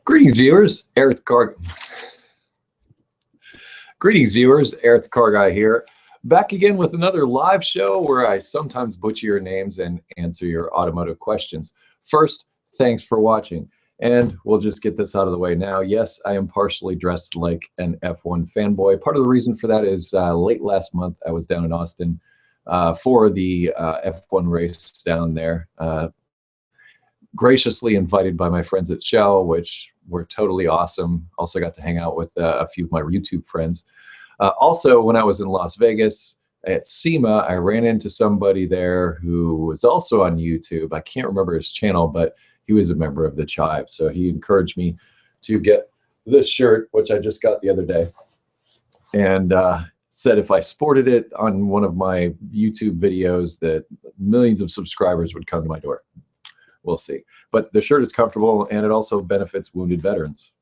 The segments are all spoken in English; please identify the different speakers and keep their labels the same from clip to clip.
Speaker 1: Greetings, viewers. Greetings, viewers. EricTheCarGuy here, back again with another live show where I sometimes butcher your names and answer your automotive questions. First, thanks for watching, and we'll just get this out of the way now. Yes, I am partially dressed like an F1 fanboy. Part of the reason for that is late last month I was down in Austin for the F1 race down there. Graciously invited by my friends at Shell, which were totally awesome. Also got to hang out with a few of my YouTube friends. Also, when I was in Las Vegas at SEMA, I ran into somebody there who was also on YouTube. I can't remember his channel, but he was a member of the Chive. So he encouraged me to get this shirt, which I just got the other day, and said if I sported it on one of my YouTube videos that millions of subscribers would come to my door. We'll see. But the shirt is comfortable, and it also benefits wounded veterans.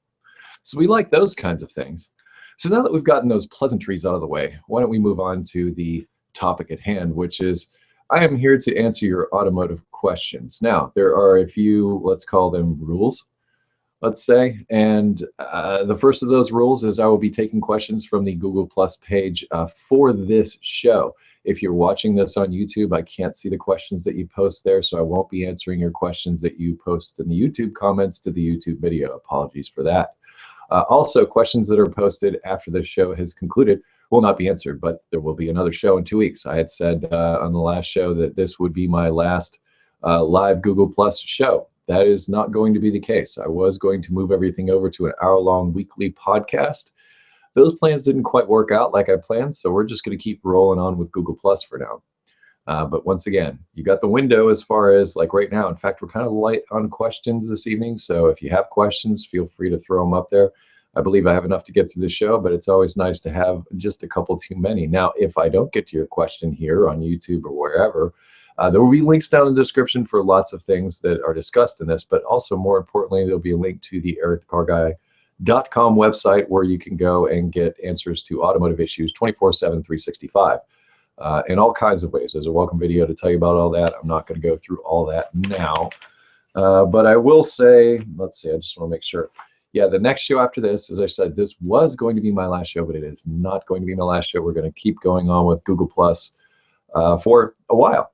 Speaker 1: So we like those kinds of things. So now that we've gotten those pleasantries out of the way, why don't we move on to the topic at hand, which is I am here to answer your automotive questions. Now, there are a few, let's call them rules, let's say. And the first of those rules is I will be taking questions from the Google Plus page for this show. If you're watching this on YouTube, I can't see the questions that you post there, so I won't be answering your questions that you post in the YouTube comments to the YouTube video. Apologies for that. Also, questions that are posted after this show has concluded will not be answered, but there will be another show in 2 weeks. I had said on the last show that this would be my last live Google Plus show. That is not going to be the case. I was going to move everything over to an hour-long weekly podcast. Those plans didn't quite work out like I planned, so we're just going to keep rolling on with Google Plus for now. But once again, you got the window as far as like right now. In fact, we're kind of light on questions this evening, so if you have questions, feel free to throw them up there. I believe I have enough to get through the show, but it's always nice to have just a couple too many. Now, if I don't get to your question here on YouTube or wherever, there will be links down in the description for lots of things that are discussed in this, but also more importantly, there'll be a link to the EricTheCarGuy.com website where you can go and get answers to automotive issues 24/7, 365 in all kinds of ways. There's a welcome video to tell you about all that. I'm not going to go through all that now, but I will say, let's see, I just want to make sure. Yeah, the next show after this, as I said, this was going to be my last show, but it is not going to be my last show. We're going to keep going on with Google Plus for a while.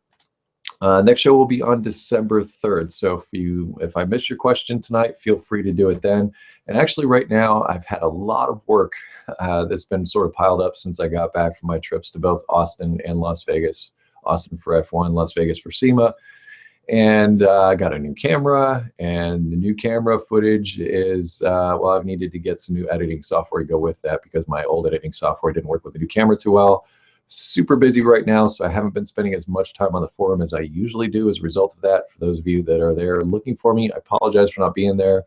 Speaker 1: Next show will be on December 3rd. So if I miss your question tonight, feel free to do it then. And actually right now, I've had a lot of work that's been sort of piled up since I got back from my trips to both Austin and Las Vegas. Austin for F1, Las Vegas for SEMA. And I got a new camera, and the new camera footage is, well, I've needed to get some new editing software to go with that because my old editing software didn't work with the new camera too well. Super busy right now, so I haven't been spending as much time on the forum as I usually do as a result of that. For those of you that are there looking for me, I apologize for not being there,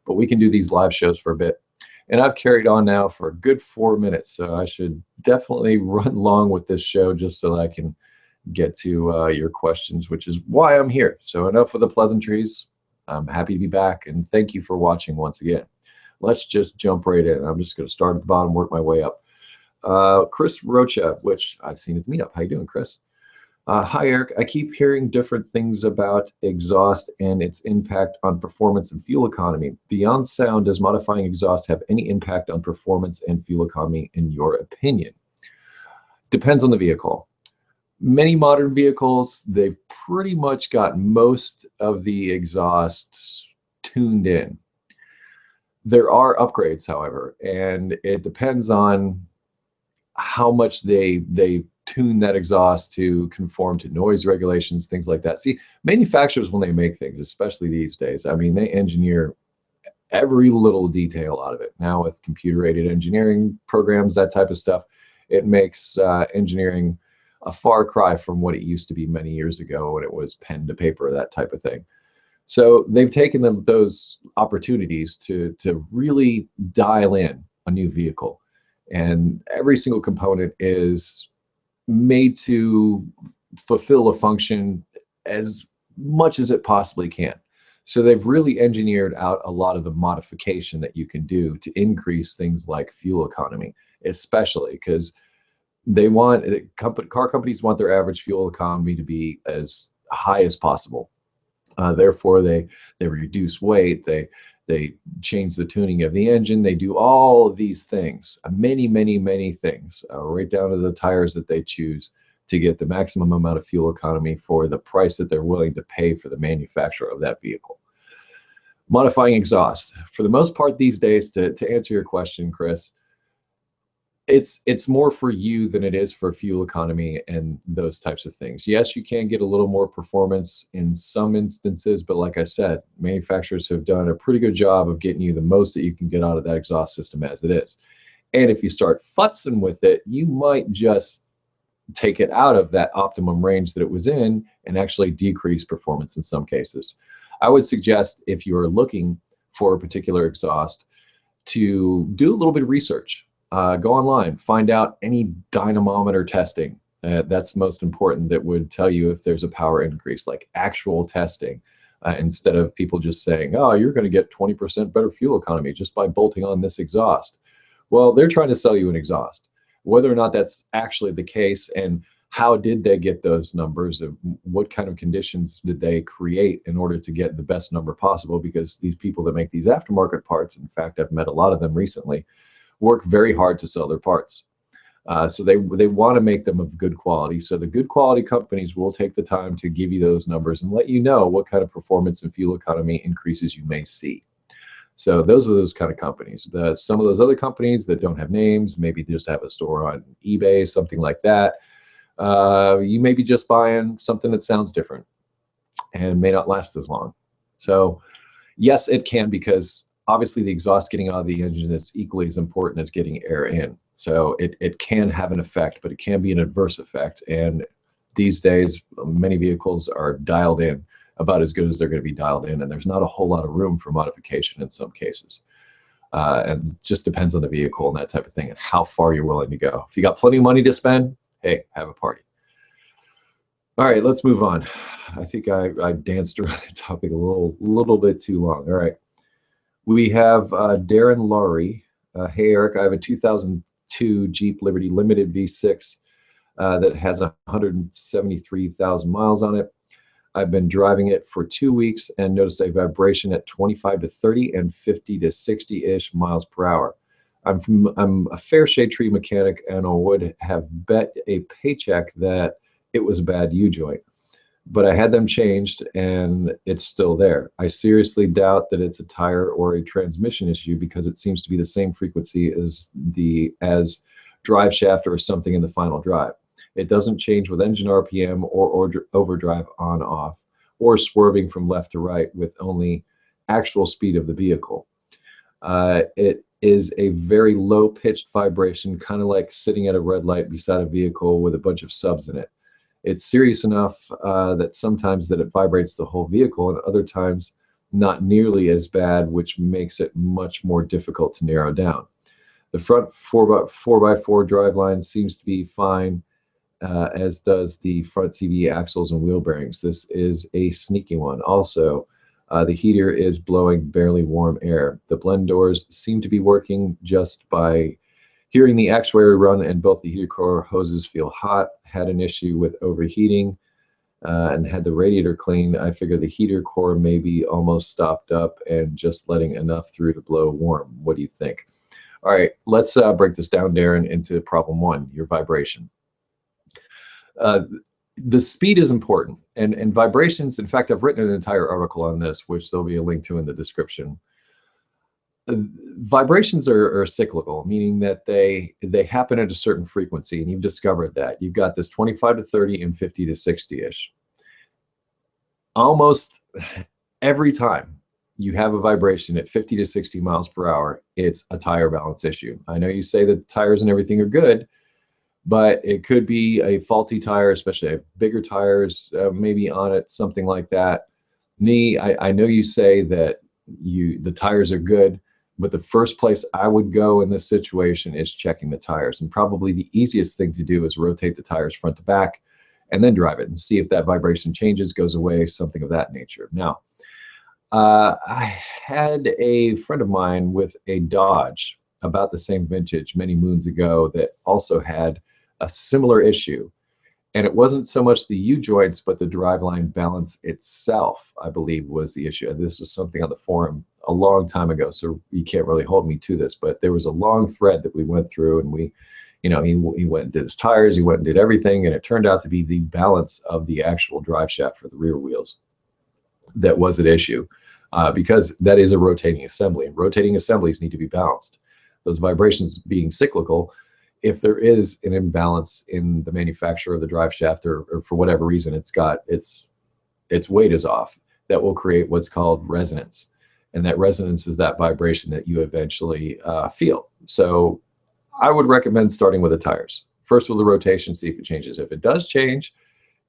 Speaker 1: but we can do these live shows for a bit. And I've carried on now for a good 4 minutes, so I should definitely run long with this show just so that I can get to your questions, which is why I'm here. So enough of the pleasantries. I'm happy to be back, and thank you for watching once again. Let's just jump right in. I'm just going to start at the bottom, work my way up. Chris Rocha, which I've seen at the meetup. How you doing, Chris? Hi, Eric. I keep hearing different things about exhaust and its impact on performance and fuel economy. Beyond sound, does modifying exhaust have any impact on performance and fuel economy, in your opinion? Depends on the vehicle. Many modern vehicles, they've pretty much got most of the exhausts tuned in. There are upgrades, however, and it depends on how much they tune that exhaust to conform to noise regulations, things like that. See, manufacturers, when they make things, especially these days, I mean, they engineer every little detail out of it. Now with computer-aided engineering programs, that type of stuff, it makes engineering a far cry from what it used to be many years ago when it was pen to paper, that type of thing. So they've taken those opportunities to really dial in a new vehicle. And every single component is made to fulfill a function as much as it possibly can. So they've really engineered out a lot of the modification that you can do to increase things like fuel economy, especially because they want, car companies want their average fuel economy to be as high as possible. Therefore, they reduce weight, they They change the tuning of the engine. They do all of these things, many, many, many things, right down to the tires that they choose to get the maximum amount of fuel economy for the price that they're willing to pay for the manufacturer of that vehicle. Modifying exhaust. For the most part these days, to answer your question, Chris, it's more for you than it is for fuel economy and those types of things. Yes, you can get a little more performance in some instances, but like I said, manufacturers have done a pretty good job of getting you the most that you can get out of that exhaust system as it is. And if you start futzing with it, you might just take it out of that optimum range that it was in and actually decrease performance in some cases. I would suggest, if you're looking for a particular exhaust, to do a little bit of research. Go online, find out any dynamometer testing. That's most important, that would tell you if there's a power increase, like actual testing, instead of people just saying, oh, you're going to get 20% better fuel economy just by bolting on this exhaust. Well, they're trying to sell you an exhaust. Whether or not that's actually the case, and how did they get those numbers, and what kind of conditions did they create in order to get the best number possible, because these people that make these aftermarket parts, in fact, I've met a lot of them recently, work very hard to sell their parts. So they want to make them of good quality. So the good quality companies will take the time to give you those numbers and let you know what kind of performance and fuel economy increases you may see. So those are those kind of companies. Some of those other companies that don't have names, maybe just have a store on eBay, something like that, you may be just buying something that sounds different and may not last as long. So yes, it can, because obviously the exhaust getting out of the engine is equally as important as getting air in. So it can have an effect, but it can be an adverse effect. And these days, many vehicles are dialed in about as good as they're going to be dialed in, and there's not a whole lot of room for modification in some cases. And just depends on the vehicle and that type of thing, and how far you're willing to go. If you got plenty of money to spend, hey, have a party. All right, let's move on. I think I danced around the topic a little bit too long. All right. We have Darren Laurie. Hey, Eric, I have a 2002 Jeep Liberty Limited V6 that has 173,000 miles on it. I've been driving it for 2 weeks and noticed a vibration at 25 to 30 and 50 to 60-ish miles per hour. I'm a fair shade tree mechanic, and I would have bet a paycheck that it was a bad U-joint. But I had them changed and it's still there. I seriously doubt that it's a tire or a transmission issue, because it seems to be the same frequency as drive shaft or something in the final drive. It doesn't change with engine RPM or overdrive on off, or swerving from left to right with only actual speed of the vehicle. It is a very low pitched vibration, kind of like sitting at a red light beside a vehicle with a bunch of subs in it. It's serious enough that sometimes that it vibrates the whole vehicle, and other times not nearly as bad, which makes it much more difficult to narrow down. The front 4x4 driveline seems to be fine, as does the front CV axles and wheel bearings. This is a sneaky one. Also, the heater is blowing barely warm air. The blend doors seem to be working just by hearing the actuator run, and both the heater core hoses feel hot. Had an issue with overheating and had the radiator cleaned. I figure the heater core may be almost stopped up and just letting enough through to blow warm. What do you think? All right, let's break this down, Darren, into problem one, your vibration. The speed is important, and vibrations, in fact, I've written an entire article on this, which there'll be a link to in the description. Vibrations are cyclical, meaning that they happen at a certain frequency, and you've discovered that. You've got this 25 to 30 and 50 to 60-ish. Almost every time you have a vibration at 50 to 60 miles per hour, it's a tire balance issue. I know you say that tires and everything are good, but it could be a faulty tire, especially bigger tires, maybe on it, something like that. I know you say that the tires are good, but the first place I would go in this situation is checking the tires. And probably the easiest thing to do is rotate the tires front to back and then drive it and see if that vibration changes, goes away, something of that nature. Now, I had a friend of mine with a Dodge about the same vintage many moons ago that also had a similar issue. And it wasn't so much the U-joints, but the driveline balance itself, I believe, was the issue. This was something on the forum a long time ago, so you can't really hold me to this, but there was a long thread that we went through, and we, you know, he went and did his tires, he went and did everything, and it turned out to be the balance of the actual drive shaft for the rear wheels that was at issue, because that is a rotating assembly, and rotating assemblies need to be balanced. Those vibrations being cyclical, if there is an imbalance in the manufacture of the drive shaft, or for whatever reason it's got its weight is off, that will create what's called resonance. And that resonance is that vibration that you eventually feel. So I would recommend starting with the tires. First with the rotation, see if it changes. If it does change,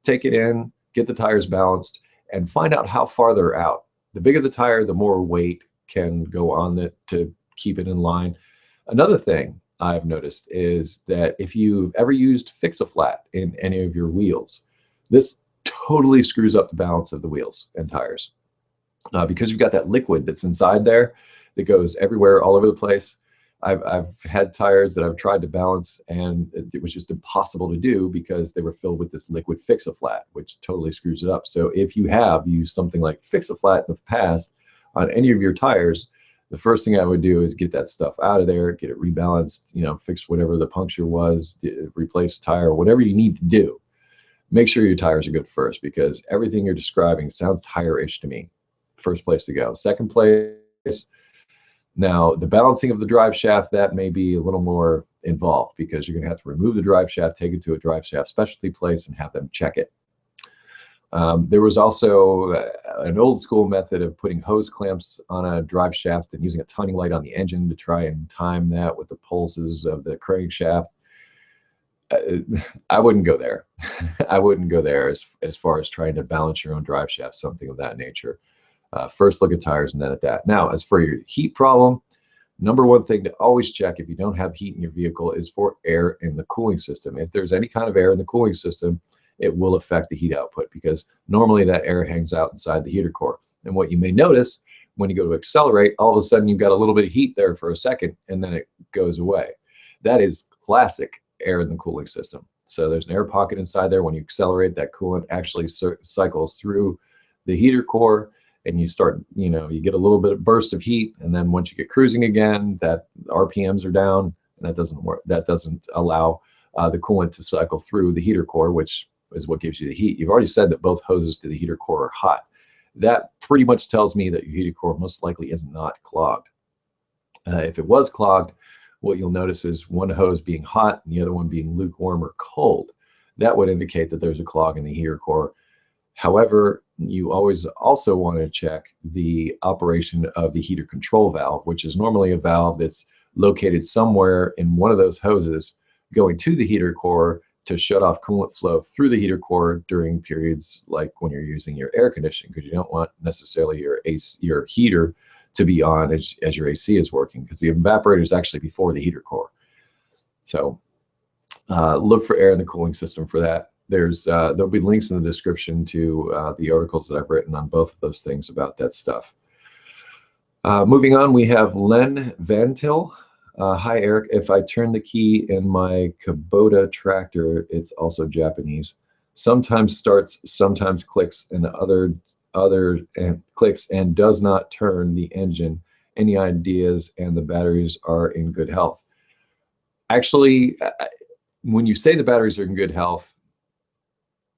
Speaker 1: take it in, get the tires balanced, and find out how far they're out. The bigger the tire, the more weight can go on it to keep it in line. Another thing I've noticed is that if you've ever used Fix-A-Flat in any of your wheels, this totally screws up the balance of the wheels and tires, because you've got that liquid that's inside there that goes everywhere, all over the place. I've had tires that I've tried to balance, and it was just impossible to do because they were filled with this liquid Fix-A-Flat, which totally screws it up. So if you have used something like Fix-A-Flat in the past on any of your tires, the first thing I would do is get that stuff out of there, get it rebalanced, you know, fix whatever the puncture was, replace tire, whatever you need to do. Make sure your tires are good first, because everything you're describing sounds tire-ish to me. First place to go. Second place, now the balancing of the drive shaft, that may be a little more involved, because you're going to have to remove the drive shaft, take it to a drive shaft specialty place, and have them check it. There was also an old school method of putting hose clamps on a drive shaft and using a timing light on the engine to try and time that with the pulses of the crankshaft. I wouldn't go there. I wouldn't go there as far as trying to balance your own drive shaft, something of that nature. First look at tires and then at that. Now, as for your heat problem, number one thing to always check if you don't have heat in your vehicle is for air in the cooling system. If there's any kind of air in the cooling system, it will affect the heat output, because normally that air hangs out inside the heater core. And what you may notice when you go to accelerate, all of a sudden you've got a little bit of heat there for a second, and then it goes away. That is classic air in the cooling system. So there's an air pocket inside there. When you accelerate, that coolant actually cycles through the heater core, and you start, you know, you get a little bit of burst of heat, and then once you get cruising again, that RPMs are down, and that doesn't work. That doesn't allow the coolant to cycle through the heater core, which is what gives you the heat. You've already said that both hoses to the heater core are hot. That pretty much tells me that your heater core most likely is not clogged. If it was clogged, what you'll notice is one hose being hot and the other one being lukewarm or cold. That would indicate that there's a clog in the heater core. However, you always also want to check the operation of the heater control valve, which is normally a valve that's located somewhere in one of those hoses going to the heater core to shut off coolant flow through the heater core during periods like when you're using your air conditioning, because you don't want necessarily your heater to be on as your AC is working, because the evaporator is actually before the heater core. So look for air in the cooling system for that. There'll be links in the description to the articles that I've written on both of those things about that stuff. Moving on, we have Len Vantil. Hi, Eric. If I turn the key in my Kubota tractor, it's also Japanese. Sometimes starts, sometimes clicks, and clicks and does not turn the engine. Any ideas? And the batteries are in good health. Actually, when you say the batteries are in good health,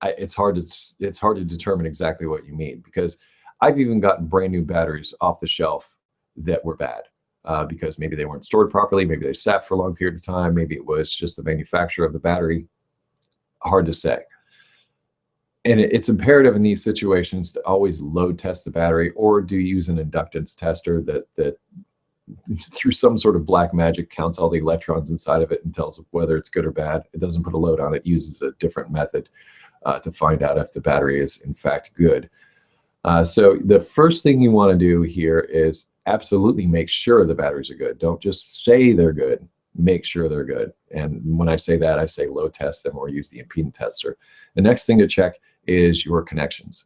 Speaker 1: it's hard to determine exactly what you mean, because I've even gotten brand new batteries off the shelf that were bad. Because maybe they weren't stored properly, maybe they sat for a long period of time, maybe it was just the manufacturer of the battery. Hard to say. And it's imperative in these situations to always load test the battery, or do use an inductance tester that through some sort of black magic counts all the electrons inside of it and tells whether it's good or bad. It doesn't put a load on it, uses a different method to find out if the battery is in fact good. So the first thing you want to do here is absolutely make sure the batteries are good. Don't just say they're good, make sure they're good. And when I say that, I say load test them or use the impedance tester. The next thing to check is your connections.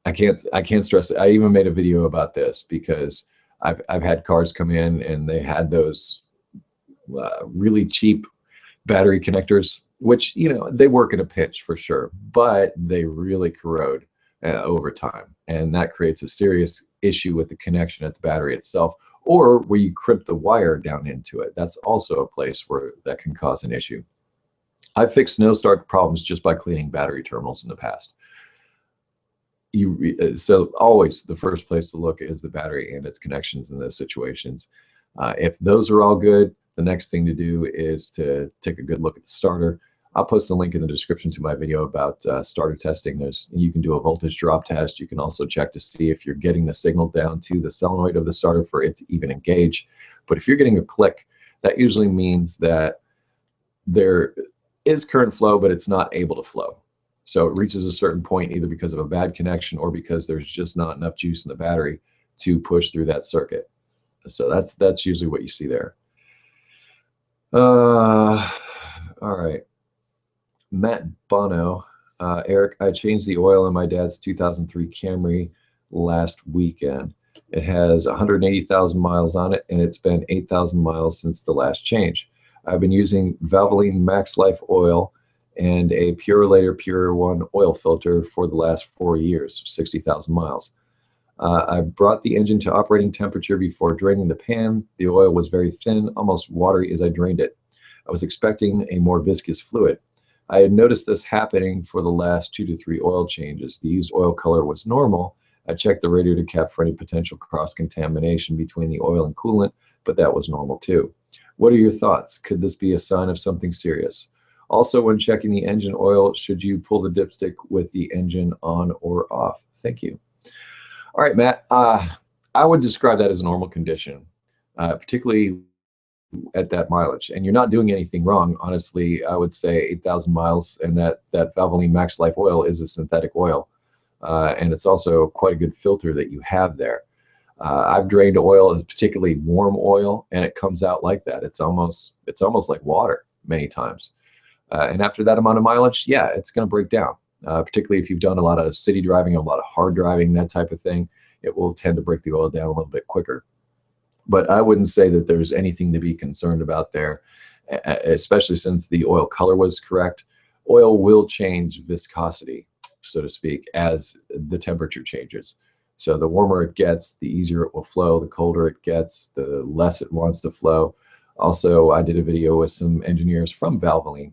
Speaker 1: I can't stress it. I even made a video about this because I've had cars come in and they had those really cheap battery connectors, which, you know, they work in a pinch for sure, but they really corrode over time, and that creates a serious issue with the connection at the battery itself, or where you crimp the wire down into it. That's also a place where that can cause an issue. I've fixed no start problems just by cleaning battery terminals in the past. So always the first place to look is the battery and its connections in those situations. If those are all good, the next thing to do is to take a good look at the starter. I'll post a link in the description to my video about starter testing. You can do a voltage drop test. You can also check to see if you're getting the signal down to the solenoid of the starter for it to even engage. But if you're getting a click, that usually means that there is current flow, but it's not able to flow. So it reaches a certain point either because of a bad connection or because there's just not enough juice in the battery to push through that circuit. So that's usually what you see there. All right. Matt Bono, Eric, I changed the oil in my dad's 2003 Camry last weekend. It has 180,000 miles on it, and it's been 8,000 miles since the last change. I've been using Valvoline Max Life oil and a Purelator Pure One oil filter for the last 4 years, 60,000 miles. I brought the engine to operating temperature before draining the pan. The oil was very thin, almost watery as I drained it. I was expecting a more viscous fluid. I had noticed this happening for the last 2 to 3 oil changes. The used oil color was normal. I checked the radiator cap for any potential cross-contamination between the oil and coolant, but that was normal too. What are your thoughts? Could this be a sign of something serious? Also, when checking the engine oil, should you pull the dipstick with the engine on or off? Thank you. All right, Matt, I would describe that as a normal condition, particularly at that mileage. And you're not doing anything wrong. Honestly, I would say 8,000 miles, and that Valvoline Max Life oil is a synthetic oil. And it's also quite a good filter that you have there. I've drained oil, particularly warm oil, and it comes out like that. It's almost like water many times. And after that amount of mileage, yeah, it's going to break down. Particularly if you've done a lot of city driving, a lot of hard driving, that type of thing, it will tend to break the oil down a little bit quicker. But I wouldn't say that there's anything to be concerned about there, especially since the oil color was correct. Oil will change viscosity, so to speak, as the temperature changes. So the warmer it gets, the easier it will flow. The colder it gets, the less it wants to flow. Also, I did a video with some engineers from Valvoline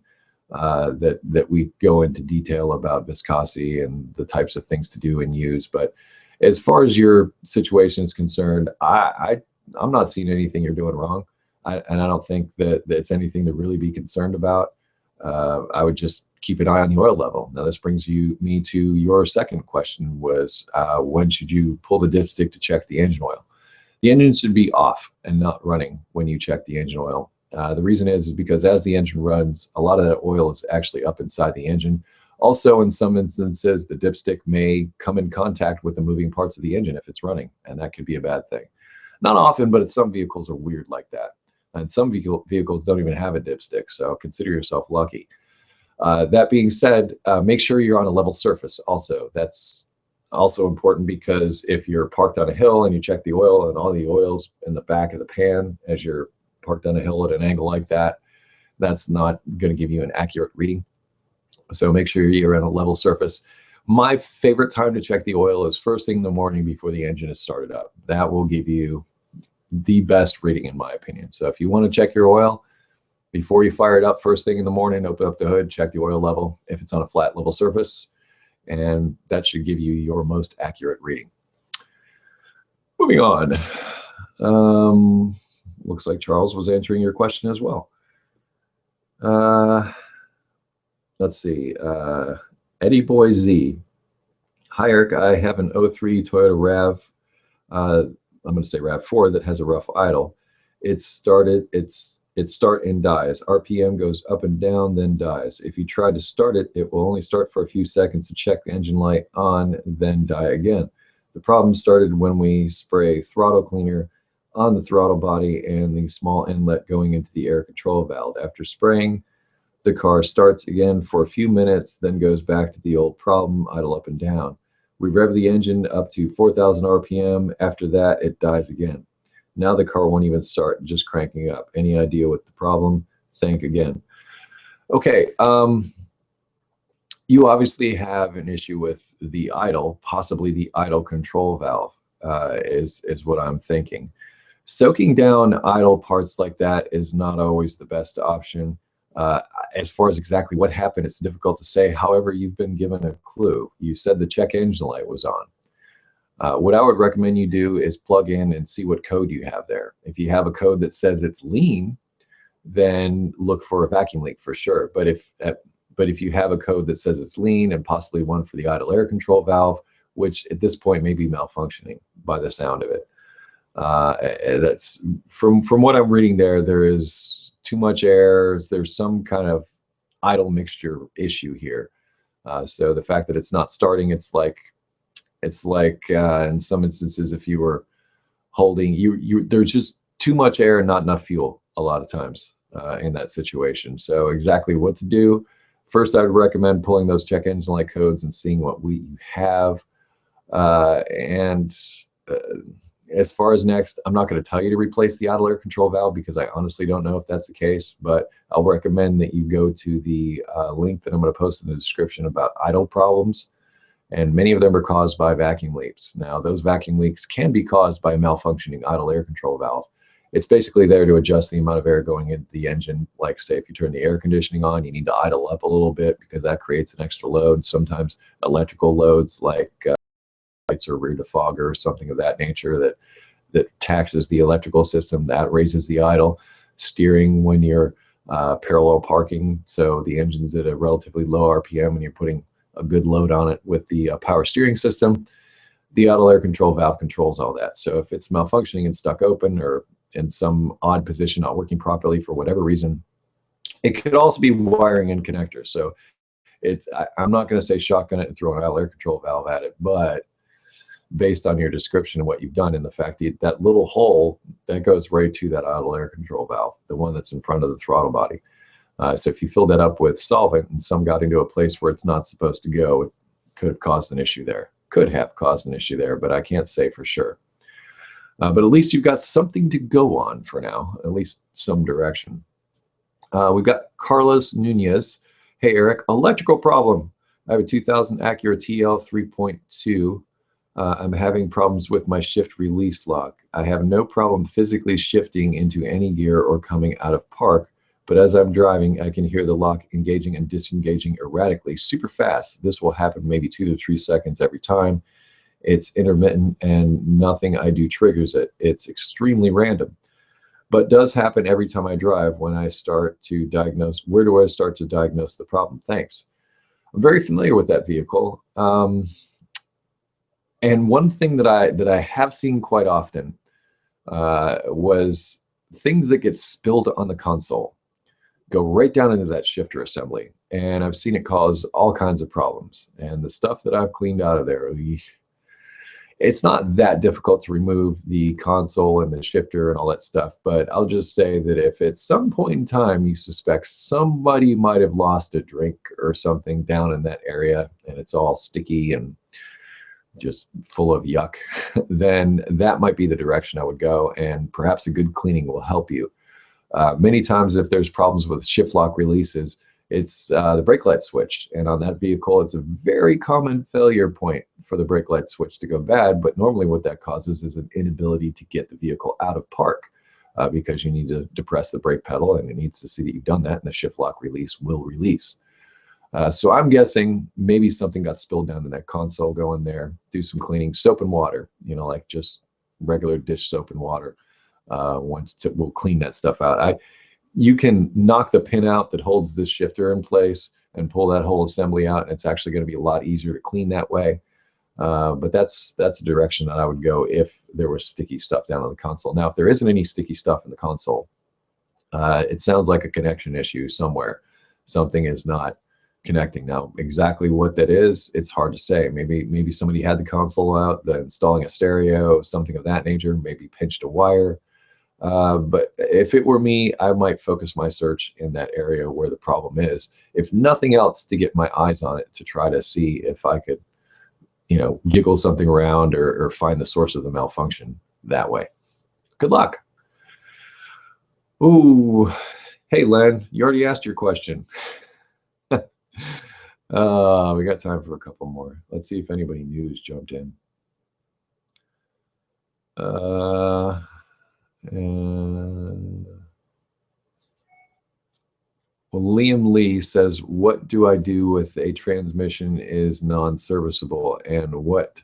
Speaker 1: that we go into detail about viscosity and the types of things to do and use. But as far as your situation is concerned, I'm not seeing anything you're doing wrong. And I don't think that it's anything to really be concerned about. I would just keep an eye on the oil level. Now, this brings me to your second question was, when should you pull the dipstick to check the engine oil? The engine should be off and not running when you check the engine oil. The reason is because as the engine runs, a lot of that oil is actually up inside the engine. Also, in some instances, the dipstick may come in contact with the moving parts of the engine if it's running, and that could be a bad thing. Not often, but some vehicles are weird like that. And some vehicles don't even have a dipstick, so consider yourself lucky. That being said, make sure you're on a level surface also. That's also important because if you're parked on a hill and you check the oil and all the oil's in the back of the pan as you're parked on a hill at an angle like that, that's not going to give you an accurate reading. So make sure you're on a level surface. My favorite time to check the oil is first thing in the morning before the engine is started up. That will give you the best reading in my opinion. So if you want to check your oil before you fire it up first thing in the morning, open up the hood, check the oil level if it's on a flat level surface, and that should give you your most accurate reading. Moving on. Looks like Charles was answering your question as well. Let's see. Eddie Boy Z. Hi, Eric. I have an 03 Toyota RAV. I'm going to say RAV4 that has a rough idle. It start and dies. RPM goes up and down, then dies. If you try to start it, it will only start for a few seconds to check the engine light on, then die again. The problem started when we spray throttle cleaner on the throttle body and the small inlet going into the air control valve. After spraying, the car starts again for a few minutes, then goes back to the old problem, idle up and down. We rev the engine up to 4,000 RPM. After that, it dies again. Now the car won't even start, just cranking up. Any idea what the problem? Think again. Okay, you obviously have an issue with the idle, possibly the idle control valve. is what I'm thinking. Soaking down idle parts like that is not always the best option. As far as exactly what happened, it's difficult to say. However, you've been given a clue. You said the check engine light was on. What I would recommend you do is plug in and see what code you have there. If you have a code that says it's lean, then look for a vacuum leak for sure. But if you have a code that says it's lean and possibly one for the idle air control valve, which at this point may be malfunctioning by the sound of it. That's from what I'm reading there. There is too much air. There's some kind of idle mixture issue here. So the fact that it's not starting, it's like in some instances, if you were holding there's just too much air and not enough fuel a lot of times in that situation. So exactly what to do. First, I would recommend pulling those check engine light codes and seeing what you have. As far as next, I'm not going to tell you to replace the idle air control valve because I honestly don't know if that's the case, but I'll recommend that you go to the link that I'm going to post in the description about idle problems. And many of them are caused by vacuum leaks. Now, those vacuum leaks can be caused by a malfunctioning idle air control valve. It's basically there to adjust the amount of air going into the engine. Like, say, if you turn the air conditioning on, you need to idle up a little bit because that creates an extra load. Sometimes electrical loads like lights or rear defogger or something of that nature that taxes the electrical system, that raises the idle. Steering when you're parallel parking, so the engine's at a relatively low RPM and you're putting a good load on it with the power steering system. The idle air control valve controls all that. So if it's malfunctioning and stuck open or in some odd position, not working properly for whatever reason, it could also be wiring and connectors. So I'm not going to say shotgun it and throw an idle air control valve at it, but based on your description of what you've done and the fact that little hole that goes right to that idle air control valve, the one that's in front of the throttle body. So if you fill that up with solvent and some got into a place where it's not supposed to go, it could have caused an issue there. Could have caused an issue there, but I can't say for sure. But at least you've got something to go on for now, at least some direction. We've got Carlos Nunez. Hey, Eric, electrical problem. I have a 2000 Acura TL 3.2. I'm having problems with my shift release lock. I have no problem physically shifting into any gear or coming out of park, but as I'm driving, I can hear the lock engaging and disengaging erratically, super fast. This will happen maybe 2 to 3 seconds every time. It's intermittent and nothing I do triggers it. It's extremely random, but does happen every time I drive. When I start to diagnose, where do I start to diagnose the problem? Thanks. I'm very familiar with that vehicle. And one thing that I have seen quite often was things that get spilled on the console go right down into that shifter assembly. And I've seen it cause all kinds of problems. And the stuff that I've cleaned out of there, it's not that difficult to remove the console and the shifter and all that stuff. But I'll just say that if at some point in time you suspect somebody might have lost a drink or something down in that area and it's all sticky and just full of yuck, then that might be the direction I would go, and perhaps a good cleaning will help you. Many times if there's problems with shift lock releases, it's the brake light switch, and on that vehicle it's a very common failure point for the brake light switch to go bad, but normally what that causes is an inability to get the vehicle out of park because you need to depress the brake pedal and it needs to see that you've done that, and the shift lock release will release. So I'm guessing maybe something got spilled down to that console. Go in there, do some cleaning, soap and water, like just regular dish soap and water. We'll clean that stuff out. You can knock the pin out that holds this shifter in place and pull that whole assembly out, and it's actually going to be a lot easier to clean that way. But that's the direction that I would go if there was sticky stuff down on the console. Now, if there isn't any sticky stuff in the console, it sounds like a connection issue somewhere. Something is not connecting. Now, exactly what that is, it's hard to say. Maybe somebody had the console out, installing a stereo, something of that nature, maybe pinched a wire. But if it were me, I might focus my search in that area where the problem is, if nothing else, to get my eyes on it, to try to see if I could, jiggle something around or find the source of the malfunction that way. Good luck. Ooh, hey, Len, you already asked your question. We got time for a couple more. Let's see if anybody new has jumped in. Uh, and, well, Liam Lee says, what do I do with a transmission is non-serviceable, and what?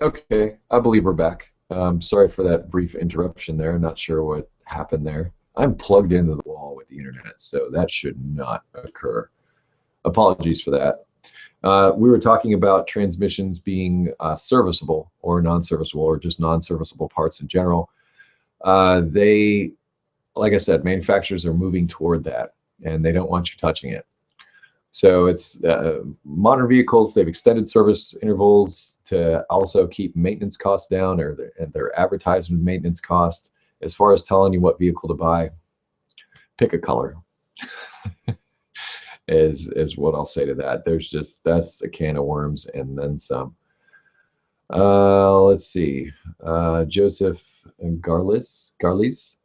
Speaker 1: Okay, I believe we're back. Sorry for that brief interruption there. I'm not sure what happened there. I'm plugged into the wall with the internet, so that should not occur. Apologies for that. We were talking about transmissions being serviceable or non-serviceable, or just non-serviceable parts in general. They, like I said, manufacturers are moving toward that, and they don't want you touching it. So it's modern vehicles, they've extended service intervals to also keep maintenance costs down, or their advertising maintenance cost. As far as telling you what vehicle to buy, pick a color is what I'll say to that. That's a can of worms and then some. Let's see. Joseph Garlis.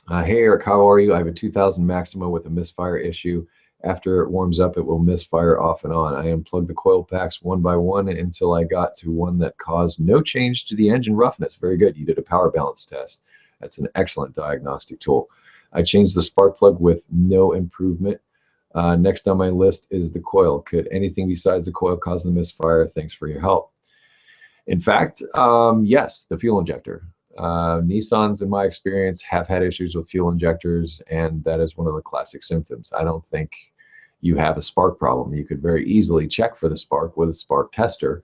Speaker 1: Hey Eric, how are you? I have a 2000 Maxima with a misfire issue. After it warms up, it will misfire off and on. I unplugged the coil packs one by one until I got to one that caused no change to the engine roughness. Very good. You did a power balance test. That's an excellent diagnostic tool. I changed the spark plug with no improvement. Next on my list is the coil. Could anything besides the coil cause the misfire? Thanks for your help. In fact, yes, the fuel injector. Nissans, in my experience, have had issues with fuel injectors, and that is one of the classic symptoms. I don't think you have a spark problem. You could very easily check for the spark with a spark tester.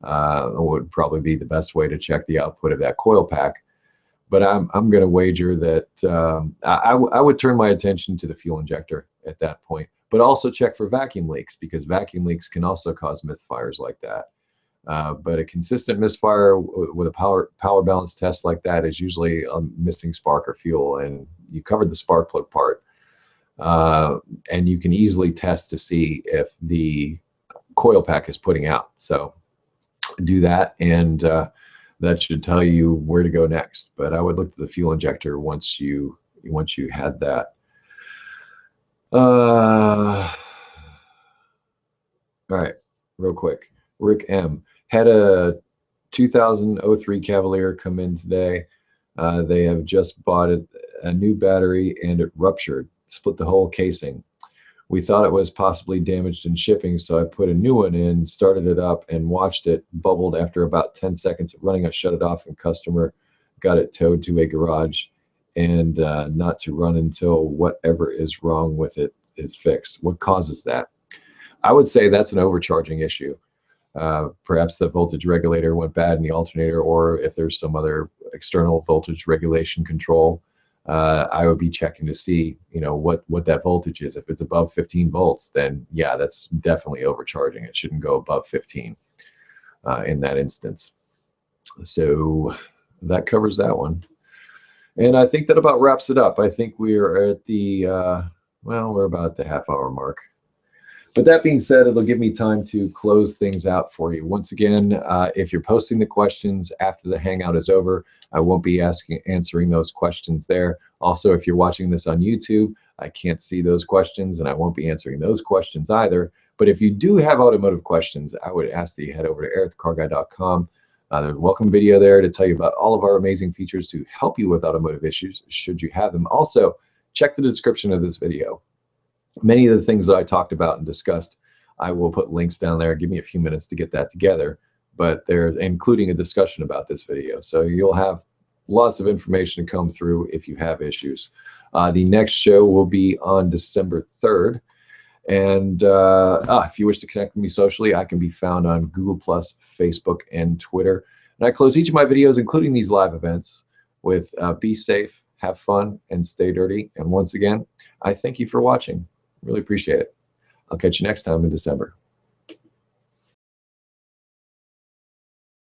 Speaker 1: Would probably be the best way to check the output of that coil pack. But I'm going to wager that I would turn my attention to the fuel injector at that point, but also check for vacuum leaks, because vacuum leaks can also cause misfires like that. But a consistent misfire with a power balance test like that is usually a missing spark or fuel, and you covered the spark plug part. And you can easily test to see if the coil pack is putting out. So do that, and that should tell you where to go next. But I would look to the fuel injector once you had that. All right, real quick. Rick M. Had a 2003 Cavalier come in today. They have just bought a new battery, and it ruptured, split the whole casing. We thought it was possibly damaged in shipping, so I put a new one in, started it up, and watched it bubbled after about 10 seconds of running. I shut it off, and customer got it towed to a garage, and not to run until whatever is wrong with it is fixed. What causes that? I would say that's an overcharging issue. Perhaps the voltage regulator went bad in the alternator, or if there's some other external voltage regulation control, I would be checking to see, what that voltage is. If it's above 15 volts, then yeah, that's definitely overcharging. It shouldn't go above 15 in that instance. So that covers that one. And I think that about wraps it up. I think we are at the, well, we're about the half-hour mark. But that being said, it'll give me time to close things out for you. Once again, if you're posting the questions after the Hangout is over, I won't be answering those questions there. Also, if you're watching this on YouTube, I can't see those questions and I won't be answering those questions either. But if you do have automotive questions, I would ask that you head over to EricTheCarGuy.com. There's a welcome video there to tell you about all of our amazing features to help you with automotive issues, should you have them. Also, check the description of this video. Many of the things that I talked about and discussed, I will put links down there. Give me a few minutes to get that together, but they're including a discussion about this video. So you'll have lots of information to come through if you have issues. The next show will be on December 3rd. And if you wish to connect with me socially, I can be found on Google+, Facebook, and Twitter. And I close each of my videos, including these live events, with be safe, have fun, and stay dirty. And once again, I thank you for watching. Really appreciate it. I'll catch you next time in December.